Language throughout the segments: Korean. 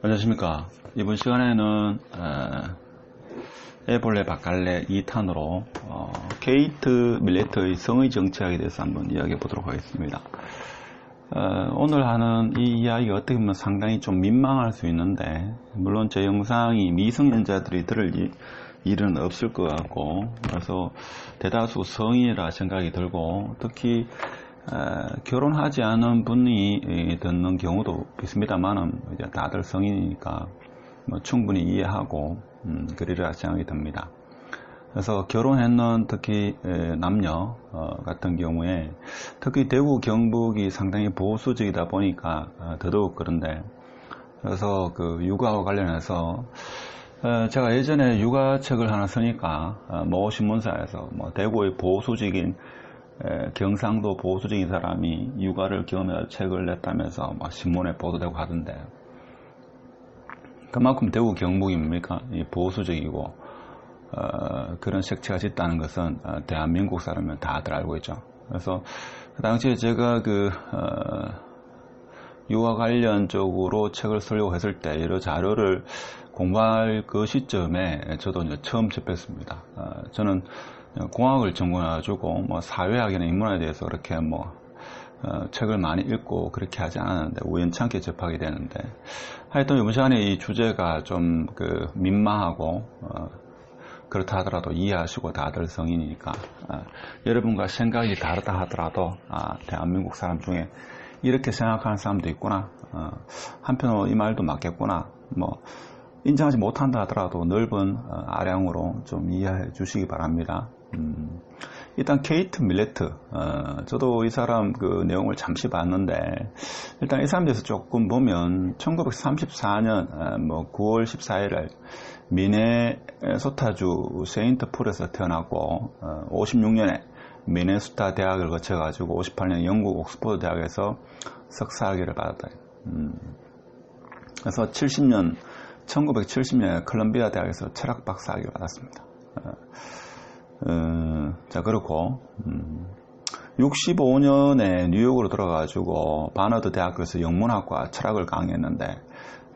안녕하십니까. 이번 시간에는 에볼레 바칼레 2탄으로 케이트 밀레트의 성의 정치학에 대해서 한번 이야기해 보도록 하겠습니다. 오늘 하는 이 이야기가 어떻게 보면 상당히 좀 민망할 수 있는데, 물론 제 영상이 미성년자들이 들을 일은 없을 것 같고, 그래서 대다수 성인이라 생각이 들고, 특히 결혼하지 않은 분이 듣는 경우도 있습니다만은 이제 다들 성인이니까 뭐 충분히 이해하고 그리라 생각이 듭니다. 그래서 결혼했는 특히 남녀 같은 경우에 특히 대구 경북이 상당히 보수적이다 보니까 더더욱 그런데, 그래서 그 육아와 관련해서 제가 예전에 육아책을 하나 쓰니까 모 신문사에서 뭐 대구의 보수적인 경상도 보수적인 사람이 육아를 경험해서 책을 냈다면서 막 신문에 보도되고 하던데, 그만큼 대구 경북입니까? 보수적이고 그런 색채가 짙다는 것은 대한민국 사람은 다들 알고 있죠. 그래서 그 당시에 제가 육아 관련적으로 책을 쓰려고 했을 때 여러 자료를 공부할 그 시점에 저도 이제 처음 접했습니다. 저는 공학을 전공해가지고 뭐 사회학이나 인문학에 대해서 그렇게 책을 많이 읽고 그렇게 하지 않았는데 우연찮게 접하게 되는데, 하여튼 이번 시간에 이 주제가 좀 민망하고 그렇다 하더라도 이해하시고 다들 성인이니까 여러분과 생각이 다르다 하더라도 대한민국 사람 중에 이렇게 생각하는 사람도 있구나, 한편으로 이 말도 맞겠구나, 인정하지 못한다 하더라도 넓은 아량으로 좀 이해해 주시기 바랍니다. 일단 케이트 밀레트, 저도 이 사람 그 내용을 잠시 봤는데, 일단 이 사람에 대해서 조금 보면 1934년 9월 14일에 미네소타주 세인트폴에서 태어났고 56년에 미네소타 대학을 거쳐가지고 58년 영국 옥스퍼드 대학에서 석사학위를 받았다. 그래서 1970년에 컬럼비아 대학에서 철학 박사학위를 받았습니다. 자, 그렇고 65년에 뉴욕으로 들어가가지고 바너드 대학교에서 영문학과 철학을 강의했는데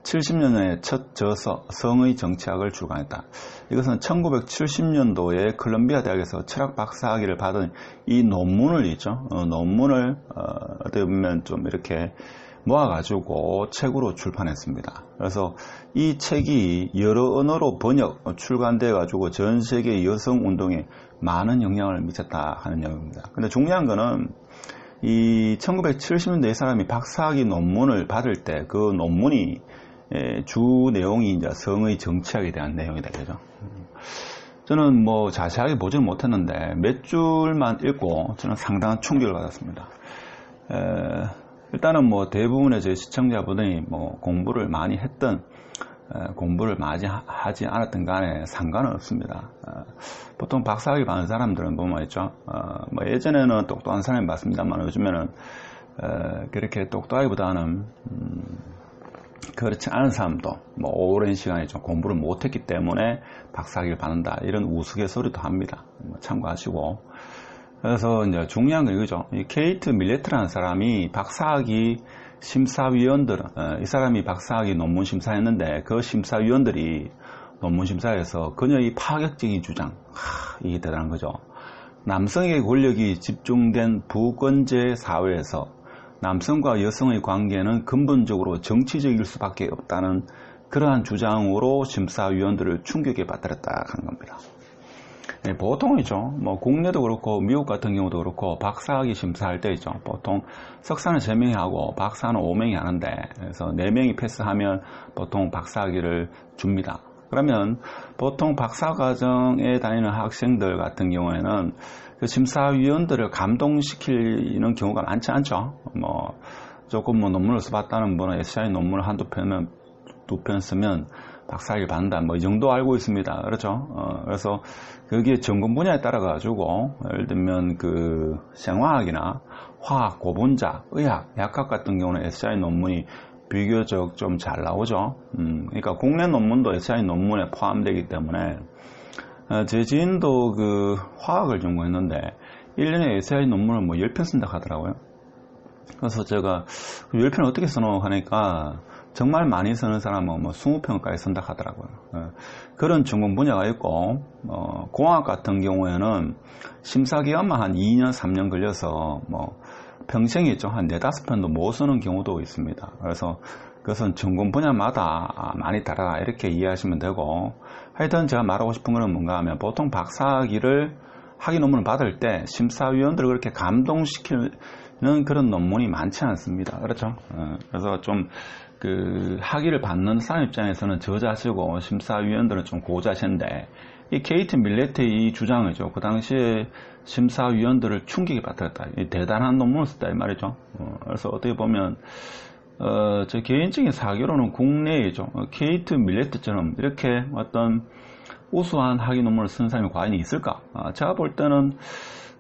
70년에 첫 저서 성의 정치학을 출간했다. 이것은 1970년도에 컬럼비아 대학에서 철학 박사학위를 받은 이 논문을 논문을 어떻게 보면 좀 이렇게 모아가지고 책으로 출판했습니다. 그래서 이 책이 여러 언어로 번역, 출간돼가지고 전 세계 여성 운동에 많은 영향을 미쳤다 하는 내용입니다. 근데 중요한 거는 이 1970년대 이 사람이 박사학위 논문을 받을 때 그 논문이 주 내용이 이제 성의 정치학에 대한 내용이다, 그죠? 저는 자세하게 보지는 못했는데 몇 줄만 읽고 저는 상당한 충격을 받았습니다. 일단은 대부분의 제 시청자분들이 공부를 많이 했던, 공부를 많이 하지 않았던 간에 상관은 없습니다. 보통 박사학위 받는 사람들은 보면 있죠. 예전에는 똑똑한 사람이 맞습니다만 요즘에는 그렇게 똑똑하기보다는 그렇지 않은 사람도 오랜 시간에 좀 공부를 못했기 때문에 박사학위를 받는다, 이런 우스갯소리도 합니다. 참고하시고. 그래서 이제 중요한 건 이거죠. 이 케이트 밀레트라는 사람이 박사학위 심사위원들, 이 사람이 박사학위 논문 심사했는데 그 심사위원들이 논문 심사에서 그녀의 파격적인 주장, 이게 대단한 거죠. 남성의 권력이 집중된 부권제 사회에서 남성과 여성의 관계는 근본적으로 정치적일 수밖에 없다는 그러한 주장으로 심사위원들을 충격에 빠뜨렸다 하는 겁니다. 보통이죠. 국내도 그렇고 미국 같은 경우도 그렇고 박사학위 심사할 때 있죠. 보통 석사는 3명이 하고 박사는 5명이 하는데, 그래서 4명이 패스하면 보통 박사학위를 줍니다. 그러면 보통 박사과정에 다니는 학생들 같은 경우에는 그 심사위원들을 감동시키는 경우가 많지 않죠. 조금 논문을 써봤다는 분은 에세이 논문을 한두 편 쓰면 박사학위를 받는다, 이 정도 알고 있습니다. 그렇죠? 그래서 거기에 전공 분야에 따라 가지고 예를 들면 그 생화학이나 화학, 고분자, 의학, 약학 같은 경우는 에세이 논문이 비교적 좀 잘 나오죠. 그러니까 국내 논문도 에세이 논문에 포함되기 때문에 제 지인도 그 화학을 전공했는데 1년에 에세이 논문을 10편 쓴다고 하더라고요. 그래서 제가 10편 어떻게 써노 하니까 정말 많이 쓰는 사람은 뭐 20평까지 쓴다 하더라고요. 그런 전공 분야가 있고, 공학 같은 경우에는 심사기간만 한 2년, 3년 걸려서 뭐 평생이 좀 한 4, 5편도 못 쓰는 경우도 있습니다. 그래서 그것은 전공 분야마다 많이 다르다 이렇게 이해하시면 되고, 하여튼 제가 말하고 싶은 거는 뭔가 하면 보통 박사학위를 학위 논문을 받을 때 심사위원들을 그렇게 감동시키는 그런 논문이 많지 않습니다. 그렇죠? 그래서 좀 그 학위를 받는 사람 입장에서는 저자시고 심사위원들은 좀 고자신데, 이 케이트 밀레트의 이 주장이죠. 그 당시에 심사위원들을 충격에 빠뜨렸다. 대단한 논문을 썼다 이 말이죠. 그래서 어떻게 보면 제 개인적인 사교로는 국내에죠. 케이트 밀레트처럼 이렇게 어떤 우수한 학위 논문을 쓴 사람이 과연 있을까? 제가 볼 때는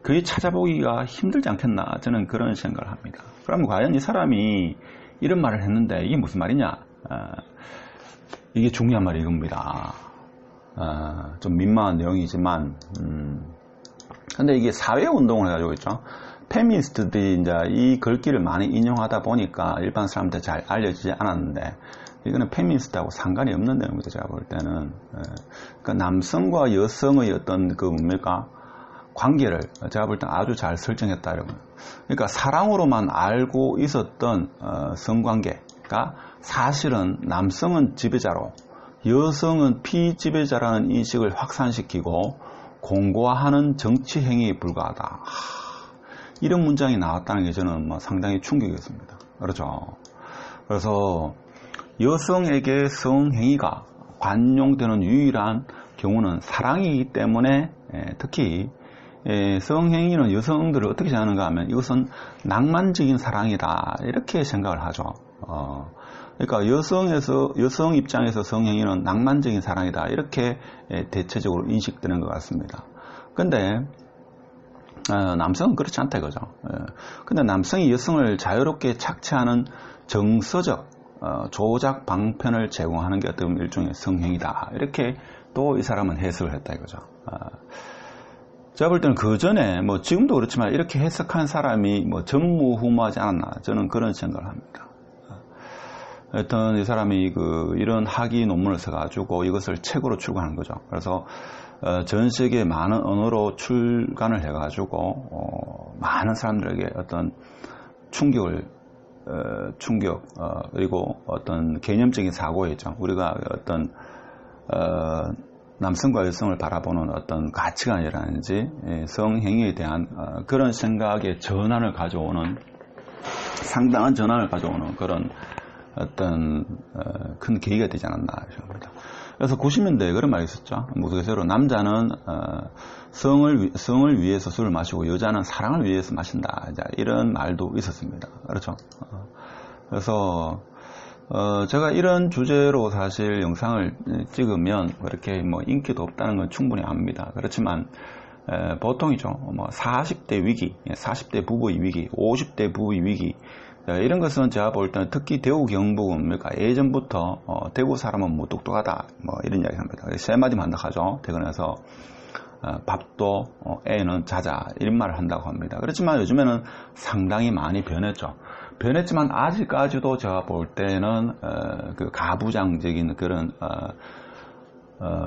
거의 찾아보기가 힘들지 않겠나, 저는 그런 생각을 합니다. 그럼 과연 이 사람이 이런 말을 했는데 이게 무슨 말이냐? 이게 중요한 말이 이겁니다. 좀 민망한 내용이지만, 근데 이게 사회운동을 해가지고 있죠. 페미니스트들이 이제 이 글귀를 많이 인용하다 보니까 일반 사람한테 잘 알려지지 않았는데, 이거는 페미니스트하고 상관이 없는 내용입니다. 제가 볼 때는. 그러니까 남성과 여성의 어떤 그 뭡니까? 관계를 제가 볼 때는 아주 잘 설정했다. 이러면. 그러니까 사랑으로만 알고 있었던 성관계가 사실은 남성은 지배자로 여성은 피지배자라는 인식을 확산시키고 공고화하는 정치 행위에 불과하다. 이런 문장이 나왔다는 게 저는 뭐 상당히 충격이었습니다. 그렇죠. 그래서 여성에게 성행위가 관용되는 유일한 경우는 사랑이기 때문에, 특히 성행위는 여성들을 어떻게 생각하는가 하면 이것은 낭만적인 사랑이다 이렇게 생각을 하죠. 그러니까 여성 입장에서 성행위는 낭만적인 사랑이다 이렇게 대체적으로 인식되는 것 같습니다. 근데 남성은 그렇지 않다 이거죠. 근데 남성이 여성을 자유롭게 착취하는 정서적 조작 방편을 제공하는 게 어떤 일종의 성행위다 이렇게 또 이 사람은 해석을 했다 이거죠. 제가 볼 때는 그 전에 뭐 지금도 그렇지만 이렇게 해석한 사람이 뭐 전무후무하지 않았나, 저는 그런 생각을 합니다. 하여튼 이 사람이 이런 학위 논문을 써가지고 이것을 책으로 출간한 거죠. 그래서 전 세계 많은 언어로 출간을 해가지고 많은 사람들에게 어떤 충격 그리고 어떤 개념적인 사고였죠. 우리가 어떤 남성과 여성을 바라보는 어떤 가치관이라든지 성행위에 대한 그런 생각의 전환을 가져오는, 상당한 전환을 가져오는 그런 어떤 큰 계기가 되지 않았나 생각합니다. 그래서 90년대에 그런 말이 있었죠. 무속에서로 남자는 성을 위해서 술을 마시고 여자는 사랑을 위해서 마신다, 이런 말도 있었습니다. 그렇죠. 그래서 제가 이런 주제로 사실 영상을 찍으면 그렇게 뭐 인기도 없다는 건 충분히 압니다. 그렇지만 보통이죠. 뭐 40대 위기, 40대 부부의 위기, 50대 부부의 위기, 이런 것은 제가 볼 때는 특히 대구 경북은 그러니까 예전부터 대구 사람은 뭐 똑똑하다 뭐 이런 이야기 합니다. 세 마디만 한다고 하죠. 퇴근해서 밥도 애는 자자 이런 말을 한다고 합니다. 그렇지만 요즘에는 상당히 많이 변했죠. 변했지만 아직까지도 제가 볼 때는 그 가부장적인 그런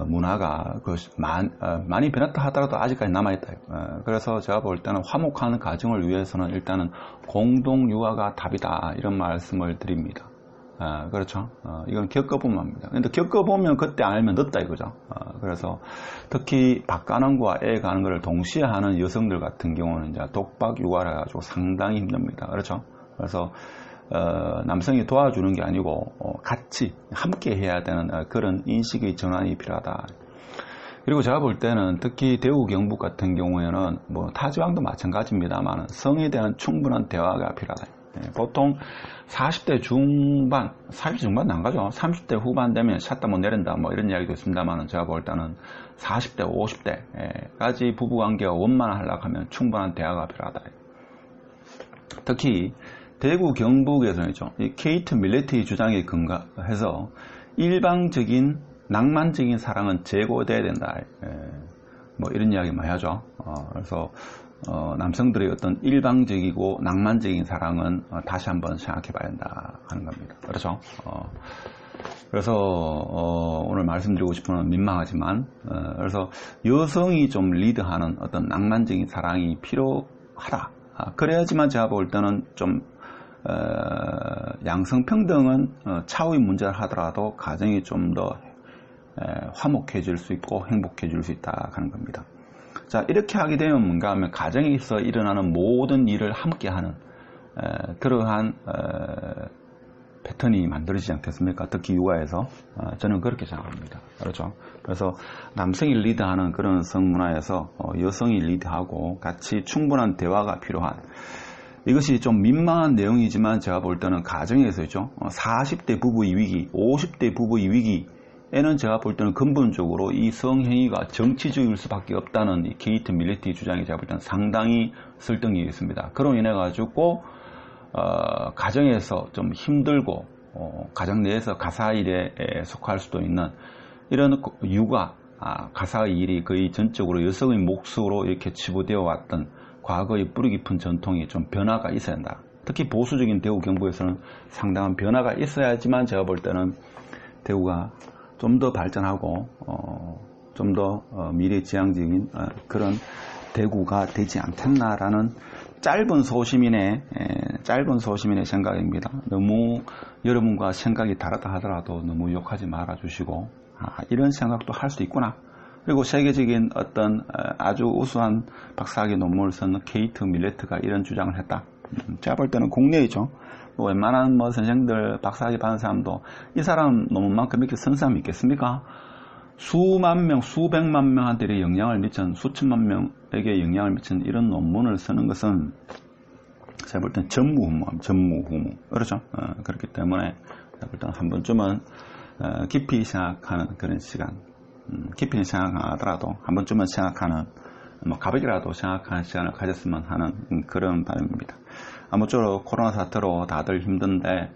문화가 많이 변했다 하더라도 아직까지 남아있다. 그래서 제가 볼 때는 화목한 가정을 위해서는 일단은 공동 육아가 답이다 이런 말씀을 드립니다. 그렇죠. 이건 겪어보면 합니다. 근데 겪어보면 그때 알면 늦다 이거죠. 그래서 특히 박 가는 거와 애 가는 거를 동시에 하는 여성들 같은 경우는 이제 독박 육아를 해가지고 상당히 힘듭니다. 그렇죠. 그래서 남성이 도와주는 게 아니고 같이 함께 해야 되는 그런 인식의 전환이 필요하다. 그리고 제가 볼 때는 특히 대구 경북 같은 경우에는 뭐 타지방도 마찬가지입니다만 성에 대한 충분한 대화가 필요하다. 보통 40대 중반, 40대 중반 안 가죠. 30대 후반 되면 샷다 못 내린다 뭐 이런 이야기도 있습니다만 제가 볼 때는 40대, 50대까지 부부관계가 원만하려고 하면 충분한 대화가 필요하다. 특히 대구 경북에서는죠, 이 케이트 밀레트의 주장에 근거해서 일방적인 낭만적인 사랑은 제고돼야 된다. 뭐 이런 이야기 많이 하죠. 그래서 남성들의 어떤 일방적이고 낭만적인 사랑은 다시 한번 생각해 봐야 한다 하는 겁니다. 그렇죠? 그래서 오늘 말씀드리고 싶은 건 민망하지만 그래서 여성이 좀 리드하는 어떤 낭만적인 사랑이 필요하다. 그래야지만 제가 볼 때는 좀 양성평등은 차후의 문제를 하더라도 가정이 좀 더 화목해질 수 있고 행복해질 수 있다 하는 겁니다. 자, 이렇게 하게 되면 뭔가 하면 가정에서 일어나는 모든 일을 함께하는 그러한 패턴이 만들어지지 않겠습니까? 특히 육아에서 저는 그렇게 생각합니다. 그렇죠? 그래서 남성이 리드하는 그런 성문화에서 여성이 리드하고 같이 충분한 대화가 필요한, 이것이 좀 민망한 내용이지만 제가 볼 때는 가정에서죠. 40대 부부의 위기, 50대 부부의 위기에는 제가 볼 때는 근본적으로 이 성행위가 정치적일 수밖에 없다는 이 케이트 밀레티 주장이 제가 볼 때는 상당히 설득력이 있습니다. 그로 인해 가지고 가정에서 좀 힘들고 가정 내에서 가사일에 속할 수도 있는 이런 육아, 가사의 일이 거의 전적으로 여성의 몫으로 이렇게 치부되어 왔던 과거의 뿌리 깊은 전통이 좀 변화가 있어야 한다. 특히 보수적인 대우 경부에서는 상당한 변화가 있어야지만 제가 볼 때는 대우가 좀 더 발전하고 좀 더 미래지향적인 그런 대구가 되지 않겠나라는 짧은 소시민의 생각입니다. 너무 여러분과 생각이 다르다 하더라도 너무 욕하지 말아 주시고, 이런 생각도 할 수 있구나. 그리고 세계적인 어떤 아주 우수한 박사학위 논문을 쓴 케이트 밀레트가 이런 주장을 했다. 제가 볼 때는 국내이죠. 뭐 웬만한 선생들 박사학위 받은 사람도 이 사람 논문만큼 이렇게 쓴 사람이 있겠습니까? 수만 명, 수백만 명한테 영향을 미친, 수천만 명에게 영향을 미친 이런 논문을 쓰는 것은 제가 볼 때는 전무후무. 그렇죠? 그렇기 때문에 제가 볼 때는 한 번쯤은 깊이 생각하는 그런 시간, 깊이 생각하더라도 한 번쯤은 생각하는, 가볍게라도 생각하는 시간을 가졌으면 하는 그런 바람입니다. 아무쪼록 코로나 사태로 다들 힘든데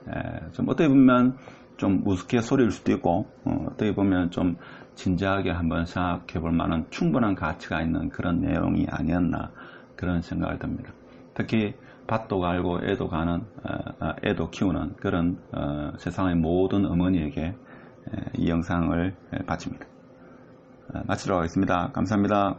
좀 어떻게 보면 좀 우스갯소리일 수도 있고 어떻게 보면 좀 진지하게 한번 생각해 볼 만한 충분한 가치가 있는 그런 내용이 아니었나 그런 생각을 듭니다. 특히 밭도 갈고 애도 키우는 그런 세상의 모든 어머니에게 이 영상을 바칩니다. 마치도록 하겠습니다. 감사합니다.